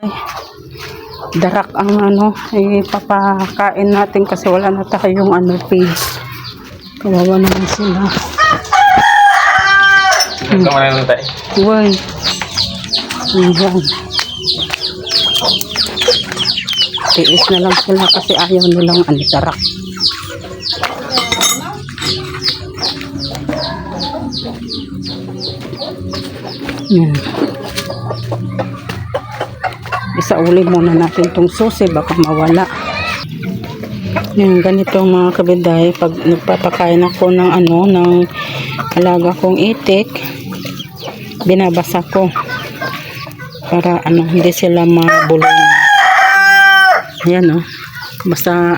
Darak ang ipapakain natin kasi wala na tayong page. Kawawa naman sila. Nagkama na lang tayo. Uy. Ayan. Tiis na lang sila kasi ayaw nilang darak. Yan. Isauli muna natin tong susi baka mawala. Yan, ganito mga kabiday, pag nagpapakain ako ng ng alaga kong itik, binabasa ko para hindi sila mabulong. Ayan basta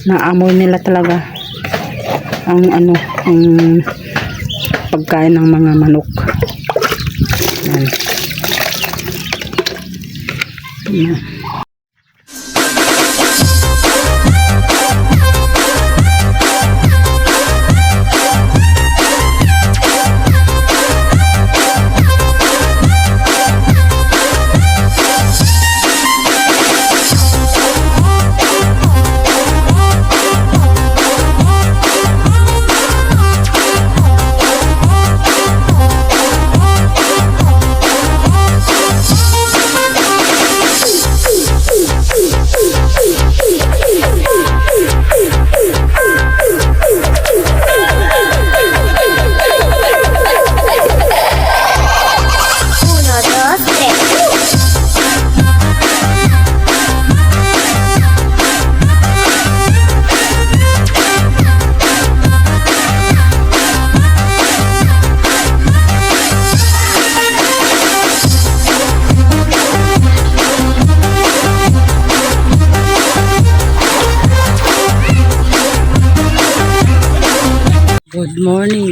naamoy nila talaga ang ang pagkain ng mga manok. Yan. Yeah.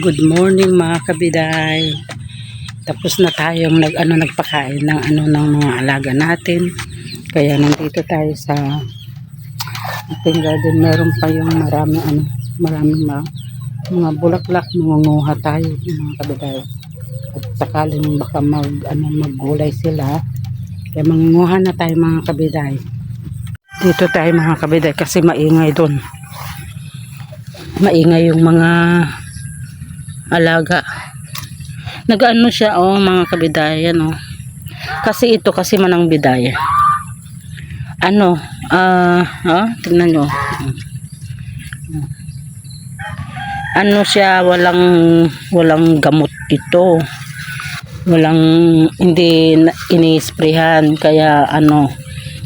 Good morning mga kabiday. Tapos na tayong nagpakain ng mga alaga natin. Kaya nandito tayo sa ating garden. Meron pa yung maraming mga bulaklak, mangunguha tayo mga kabiday. At sakaling baka maggulay sila. Kaya mangunguha na tayo mga kabiday. Dito tayo mga kabiday kasi maingay doon. Maingay yung mga alaga. Nag-ano siya mga kabidayan kasi ito kasi manang bidaya. Tingnan nyo. Siya walang gamot ito. Hindi ini-sprayhan kaya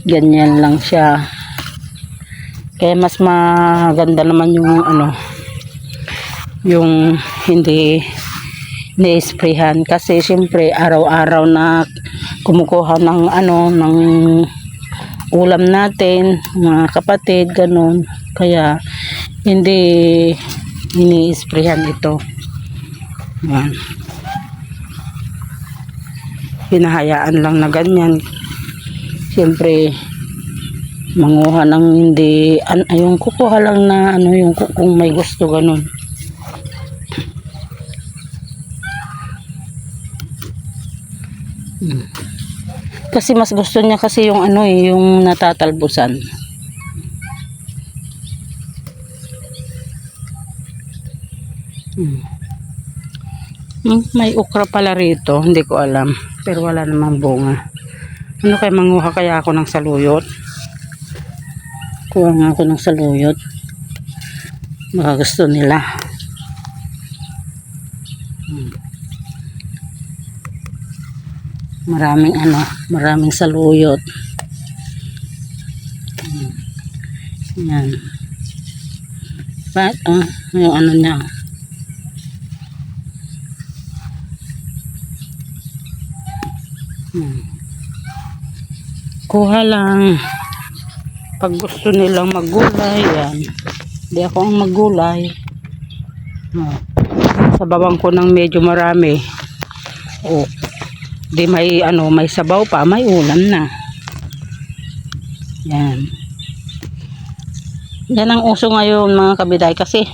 ganyan lang siya. Kaya mas maganda naman yung hindi ni-sprayhan kasi siyempre araw-araw na kumukuha ng ng ulam natin mga kapatid ganun, kaya hindi ini-sprayhan ito. Yan. Hinahayaan lang na ganyan, siyempre manguha ng hindi yung kukuha lang na yung kung may gusto ganun. Kasi mas gusto niya kasi yung yung natatalbusan. May okra pala rito, hindi ko alam, pero wala namang bunga. Kaya manguha kaya ako ng saluyot? Kuha nga ako ng saluyot, baka gusto nila. Maraming saluyot. Yan. Yung niya. Kuha lang pag gusto nilang maggulay. Yan. Hindi ako ang maggulay. Sa babang ko ng medyo marami. Di may may sabaw pa, may ulam na. Yan. Yan ang uso ngayon mga kabiday kasi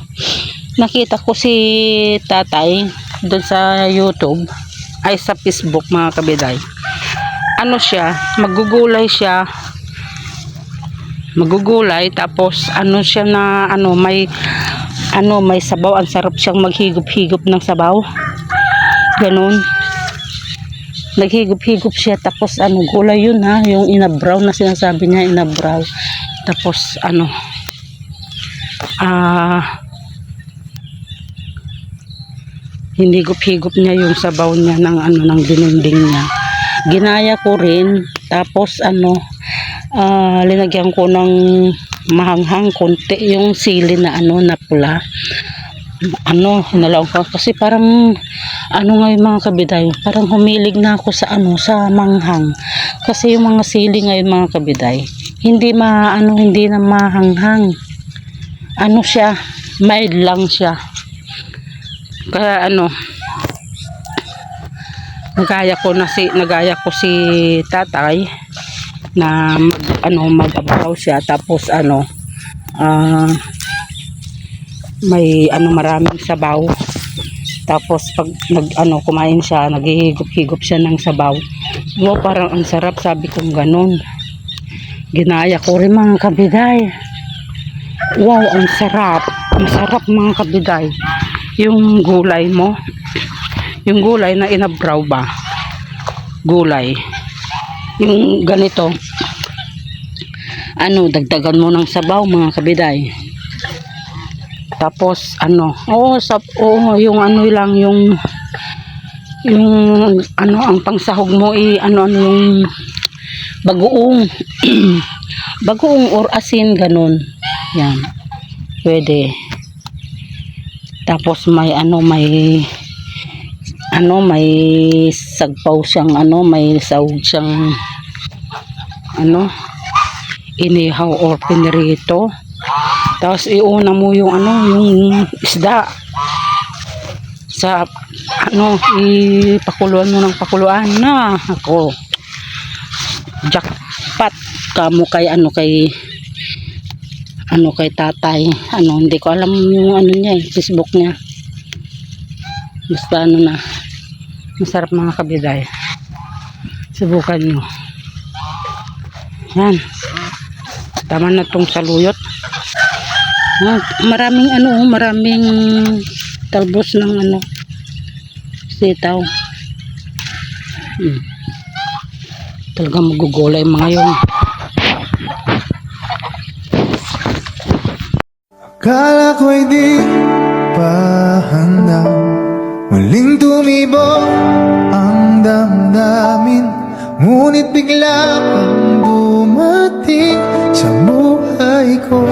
nakita ko si tatay doon sa YouTube ay sa Facebook mga kabiday. ano siya, magugulay siya. Magugulay tapos ano siya na may sabaw. Ang sarap siyang maghigop-higop ng sabaw. Ganun. Naghigop-higop siya tapos gulay yun ha, yung inabraw na sinasabi niya, inabraw. Tapos hinigop-higop niya yung sabaw niya ng dininding niya. Ginaya ko rin tapos linagyan ko ng mahanghang konti yung sili na na pula. Hinalaw ko kasi parang ngayon mga kabiday, parang humilig na ako sa sa manghang. Kasi yung mga sili ngayon mga kabiday, hindi na mahanghang. Siya, mild lang siya. Kaya nagaya ko si tatay na mag-abaw siya tapos may maraming sabaw. Tapos pag kumain siya, naghihigop-higop siya ng sabaw. Wow, parang ang sarap, sabi kong ganun. Ginaya ko rin mga kabiday. Wow, ang sarap. Masarap mga kabiday. Yung gulay mo, yung gulay na inabraw ba? Gulay. Yung ganito. Dagdagan mo ng sabaw mga kabiday. Tapos yung lang yung ang pangsahog mo yung bagoong bagoong or asin ganun. Yan. Pwede. Tapos may may sagpaw siyang may sahog siyang inihaw or pinirito. Tapos iuna mo yung yung isda sa ipakuluan mo ng pakuluan na ako. Jackpot kamo kay kay tatay. Hindi ko alam yung niya Facebook niya. Basta na masarap mga kabiday. Subukan nyo. Yan. Tama na tong saluyot. Maraming talbos ng sitaw. Talagang magugulay mga yun. Akala ko'y di pa handa, muling tumibok ang damdamin, ngunit bigla kang dumating sa buhay ko.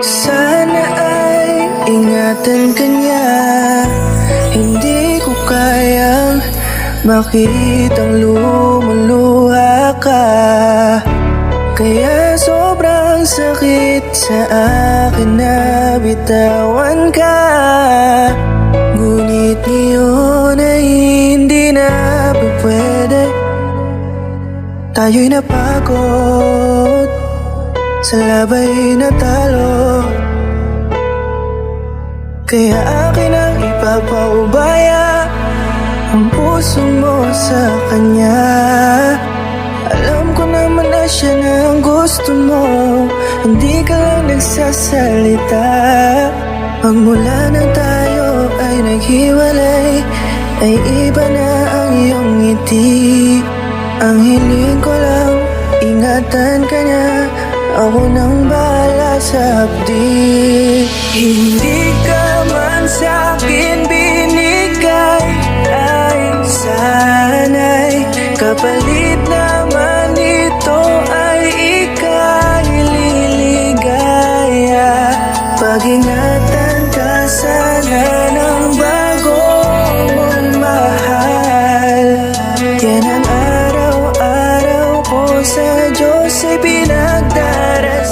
Sana ay ingatan ka niya, hindi ko kayang makitang lumuluha ka. Kaya sobrang sakit sa akin na bitawan ka. Ngunit ngayon ay hindi na pwede. Tayo'y napagod, sa labay na talo. Kaya akin ang ipapaubaya ang puso mo sa kanya. Alam ko naman na siya na ang gusto mo, hindi ka lang nagsasalita. Pagmula na tayo ay naghiwalay, ay iba na ang iyong ngiti. Ang hiling ko lang, ingatan ka niya, ako nang bahala sa hapdi. Hindi ka man sa'kin binigay, ay sana'y kapalit naman ito ay ika'y liligaya. Pag-ingatan ka sana ng bago mong mahal. Yan ang araw-araw ko sa Diyos ay pinagdarasal.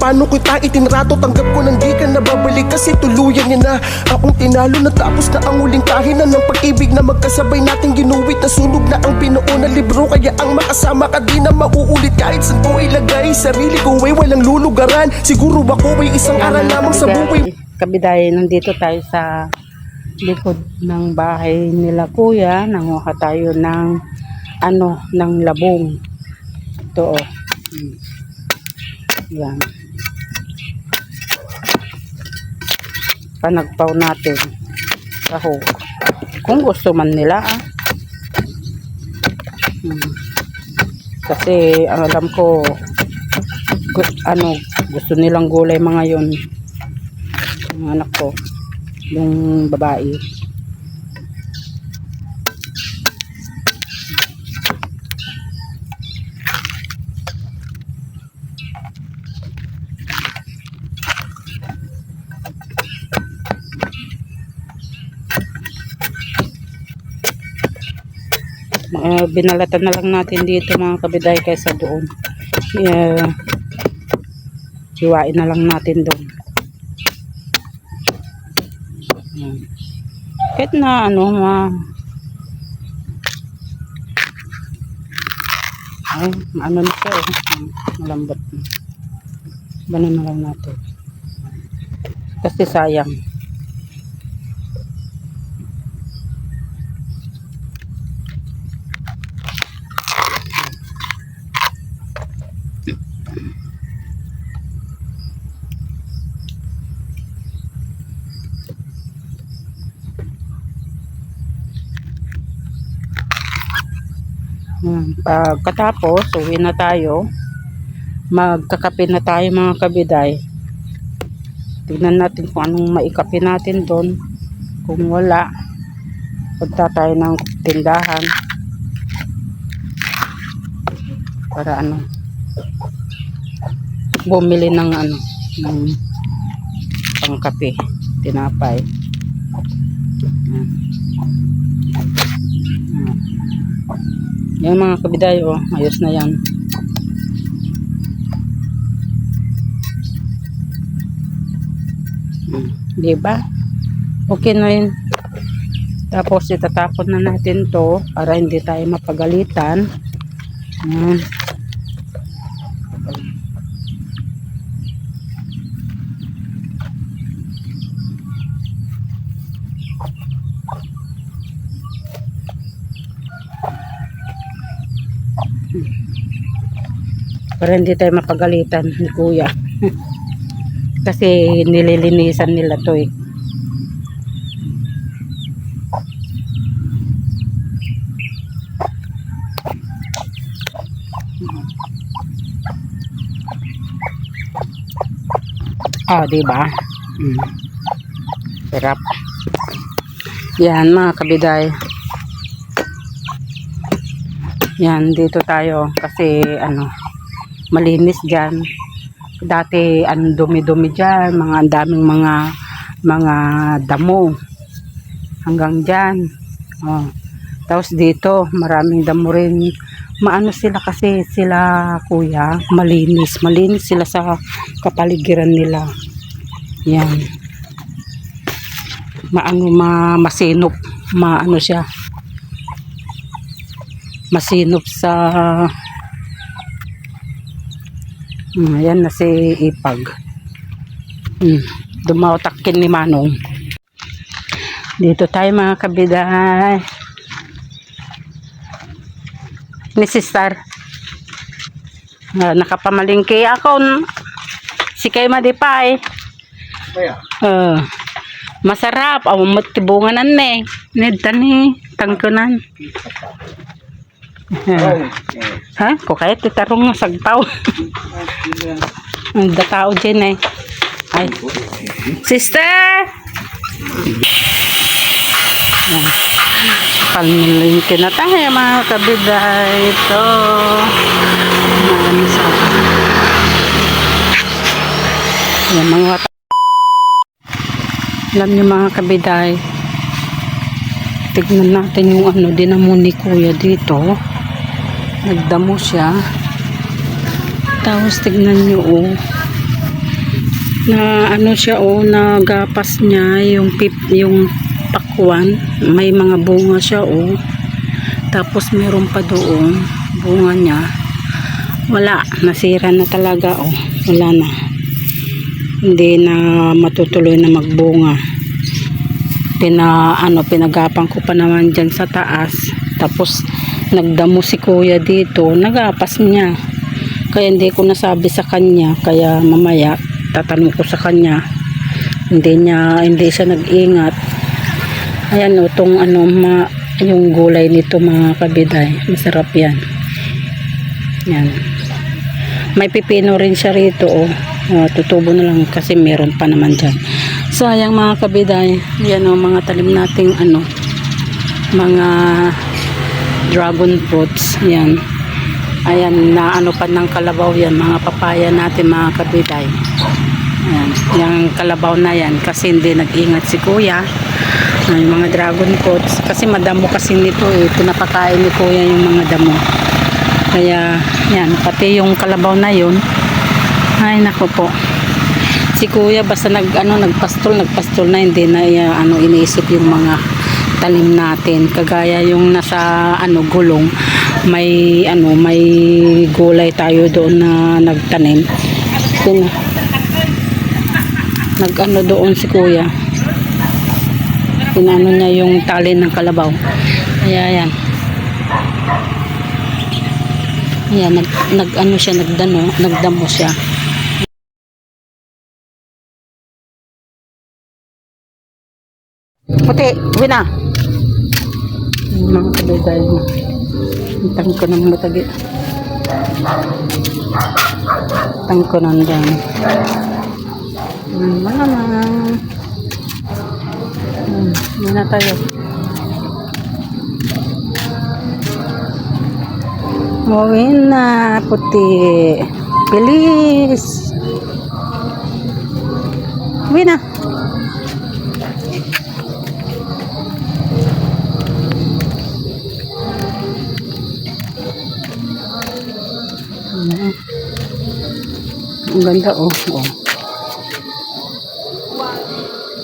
paano kita itinrato. Tanggap ko nang di ka nababalik kasi tuluyan niya na akong tinalo. Natapos na ang huling kahinan ng pag-ibig na magkasabay nating ginuwit. Nasunog na ang pinuo na libro, kaya ang makasama ka di na mauulit. Kahit saan ko ilagay sarili ko ay walang lulugaran. Siguro ako ay isang aral lamang sa buhay. Kabiday, nandito tayo sa likod ng bahay nila kuya. Nanguha tayo ng ng labong. Ito oh. Yan. Panagpaw natin. Taho. Kung gusto man nila Kasi ang alam ko gusto nilang gulay mga yon. Ang anak ko, yung babae. Binalatan na lang natin dito mga kabiday kaysa doon. Hiwain na lang natin doon. Kahit na na siya malambot na. Banan na lang natin kasi sayang. Pagkatapos uwi na tayo, magkakape na tayo mga kabiday. Tignan natin kung anong maikape natin doon. Kung wala, punta tayo ng tindahan para bumili ng ng pangkape, tinapay. Yan mga kabiday, ayos na yan. Diba? Okay na yun. Tapos itatapon na natin to para hindi tayo mapagalitan. Para hindi tayo mapagalitan ni kuya. Kasi nililinisan nila to eh. Diba? Sarap. Yan mga kabiday. Yan, dito tayo kasi malinis dyan. Dati dumi-dumi dyan, ang daming mga damo hanggang dyan. Tapos dito maraming damo rin. Sila kasi sila kuya, malinis sila sa kapaligiran nila. Yan, masinop, siya, masinop sa ayan na si Ipag. Dumawtakin ni Manong. Dito tayo mga kabiday. Ni Sister. Nakapamalingki ako. Si kay Madipay. Masarap. Matibungan Nidta ni tangkunan. Ko kahit titarong nga sagpaw. Ang datao dyan Ay. Sister! Palmilingkin na tayo mga kabiday. Ito. Yan mga alam nyo mga kabiday. Tignan natin yung dinamo ni kuya dito. Nagdamo siya. Tapos tignan nyo Na ano siya nagapas niya yung pakwan, may mga bunga siya tapos meron pa doon bunga niya, wala, nasira na talaga wala na, hindi na matutuloy na magbunga. Pinagapan ko pa naman dyan sa taas, tapos nagdamo si kuya dito, nagapas niya, kaya hindi ko nasabi sa kanya, kaya mamaya tatanong ko sa kanya. Hindi siya nag-ingat. Ayan tong yung gulay nito mga kabiday, masarap yan. Yan, may pipino rin siya rito tutubo na lang kasi meron pa naman dyan. Sayang mga kabiday. Yan mga talim nating mga dragon fruits. Yan, ayan, na pa ng kalabaw yan, mga papaya natin mga kabiday. Ayan, yung kalabaw na yan kasi hindi nag-ingat si kuya. Yung mga dragon fruits kasi madamo kasi nito pinapakain ni kuya yung mga damo, kaya yan, pati yung kalabaw na yun, ay nako po, si kuya basta nagpastol na, hindi na iniisip yung mga talim natin, kagaya yung nasa gulong, may gulay tayo doon na nagtanim, doon si kuya, pinano niya yung tali ng kalabaw, kaya yan, nagdamo siya. Puti, uwi na. Mga kabiday na. Tang ko ng matagi. Tang ko nandyan. Malamang. Yan na tayo. Uwi na, puti. Bilis. Uwi na. Ang ganda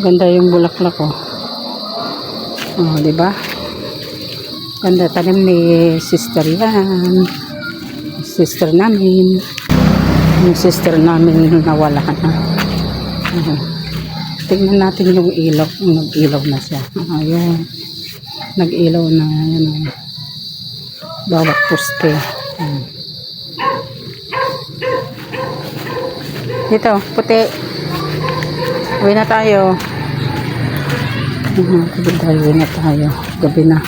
ganda yung bulaklak di ba? Ganda, tanim ni sister yan, sister namin, yung sister namin nawala na. Tingnan natin yung ilaw, nag-ilaw na siya. Ayun, nag-ilaw na yan, bawat poste. Dito, puti. Uwi na tayo. Uwi na tayo. Gabi na.